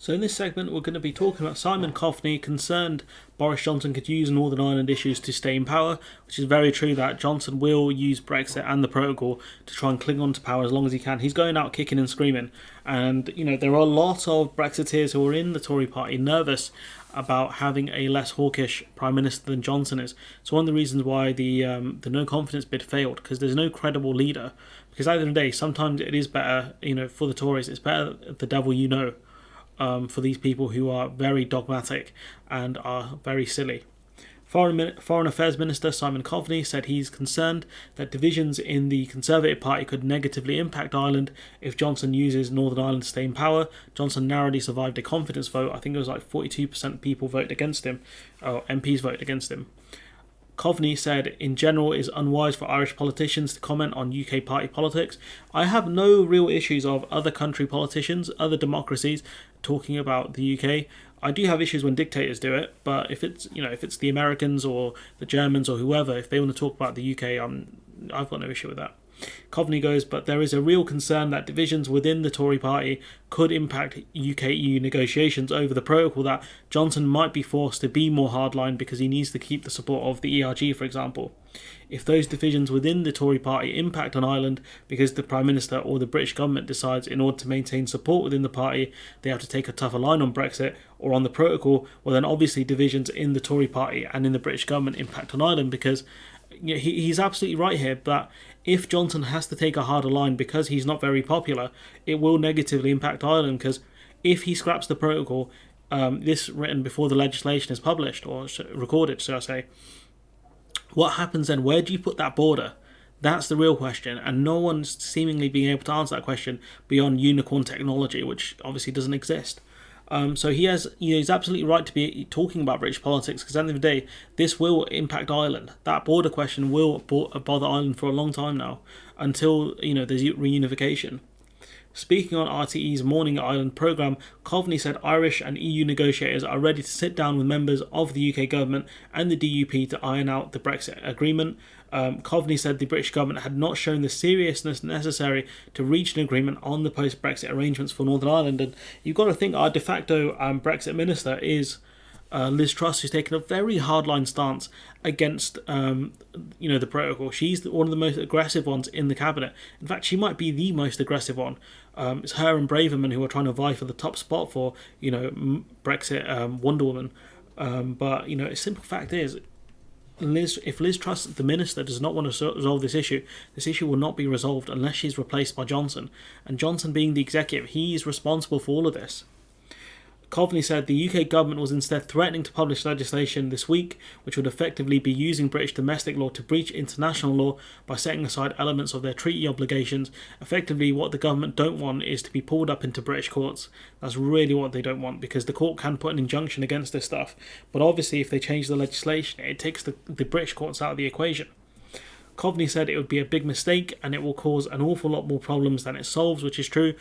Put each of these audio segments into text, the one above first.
So in this segment, we're going to be talking about Simon Coveney concerned Boris Johnson could use Northern Ireland issues to stay in power, which is very true that Johnson will use Brexit and the protocol to try and cling on to power as long as he can. He's going out kicking and screaming. And, there are a lot of Brexiteers who are in the Tory party nervous about having a less hawkish Prime Minister than Johnson is. It's one of the reasons why the no confidence bid failed, because there's no credible leader. Because at the end of the day, sometimes it is better, for the Tories, it's better the devil you know. For these people who are very dogmatic and are very silly. Foreign Affairs Minister Simon Coveney said he's concerned that divisions in the Conservative Party could negatively impact Ireland if Johnson uses Northern Ireland to stay in power. Johnson narrowly survived a confidence vote. I think it was like 42% of people voted against him, or MPs voted against him. Coveney said, in general, it is unwise for Irish politicians to comment on UK party politics. I have no real issues of other country politicians, other democracies, talking about the UK. I do have issues when dictators do it, but if it's the Americans or the Germans or whoever, if they want to talk about the UK, I've got no issue with that. Coveney goes, but there is a real concern that divisions within the Tory party could impact UK-EU negotiations over the protocol, that Johnson might be forced to be more hardline because he needs to keep the support of the ERG, for example. If those divisions within the Tory party impact on Ireland because the Prime Minister or the British government decides in order to maintain support within the party they have to take a tougher line on Brexit or on the protocol, well then obviously divisions in the Tory party and in the British government impact on Ireland, because he's absolutely right here that if Johnson has to take a harder line because he's not very popular, it will negatively impact Ireland, because if he scraps the protocol, this written before the legislation is published, or recorded, should I say, what happens then? Where do you put that border? That's the real question, and no one's seemingly being able to answer that question beyond unicorn technology, which obviously doesn't exist. So he's absolutely right to be talking about British politics, because at the end of the day, this will impact Ireland. That border question will bother Ireland for a long time now, until there's reunification. Speaking on RTE's Morning Ireland programme, Coveney said Irish and EU negotiators are ready to sit down with members of the UK government and the DUP to iron out the Brexit agreement. Coveney said the British government had not shown the seriousness necessary to reach an agreement on the post-Brexit arrangements for Northern Ireland. And you've got to think our de facto Brexit minister is Liz Truss, who's taken a very hardline stance against the protocol. She's one of the most aggressive ones in the cabinet. In fact, she might be the most aggressive one. It's her and Braverman who are trying to vie for the top spot for Brexit Wonder Woman. But a simple fact is, if Liz Truss, the minister, does not want to resolve this issue will not be resolved unless she's replaced by Johnson. And Johnson, being the executive, he's responsible for all of this. Coveney said the UK government was instead threatening to publish legislation this week which would effectively be using British domestic law to breach international law by setting aside elements of their treaty obligations. Effectively, what the government don't want is to be pulled up into British courts. That's really what they don't want, because the court can put an injunction against this stuff. But obviously, if they change the legislation, it takes the British courts out of the equation. Coveney said it would be a big mistake and it will cause an awful lot more problems than it solves, which is true,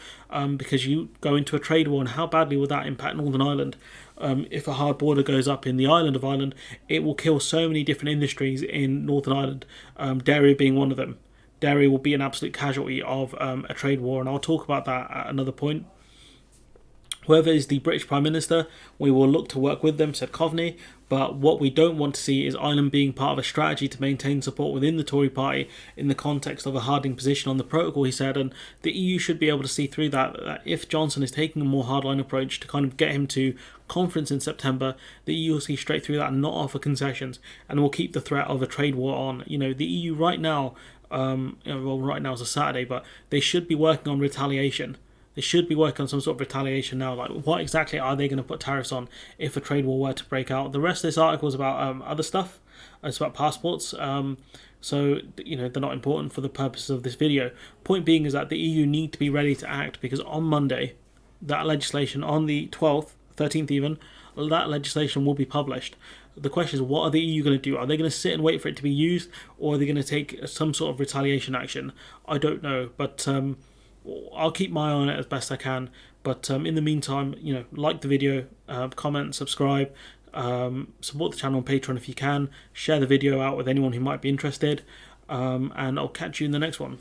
because you go into a trade war, and how badly would that impact Northern Ireland? If a hard border goes up in the island of Ireland, it will kill so many different industries in Northern Ireland, dairy being one of them. Dairy will be an absolute casualty of a trade war, and I'll talk about that at another point. Whoever is the British Prime Minister, we will look to work with them, said Coveney, but what we don't want to see is Ireland being part of a strategy to maintain support within the Tory party in the context of a hardening position on the protocol, he said, and the EU should be able to see through that if Johnson is taking a more hardline approach to kind of get him to conference in September, the EU will see straight through that and not offer concessions, and will keep the threat of a trade war on. The EU right now, right now is a Saturday, but they should be working on retaliation. They should be working on some sort of retaliation now. Like, what exactly are they going to put tariffs on if a trade war were to break out? The rest of this article is about other stuff. It's about passports. So they're not important for the purposes of this video. Point being is that the EU need to be ready to act, because on Monday, that legislation, on the 12th, 13th even, that legislation will be published. The question is, what are the EU going to do? Are they going to sit and wait for it to be used, or are they going to take some sort of retaliation action? I don't know, but I'll keep my eye on it as best I can. But in the meantime, like the video, comment, subscribe, support the channel on Patreon if you can, share the video out with anyone who might be interested, and I'll catch you in the next one.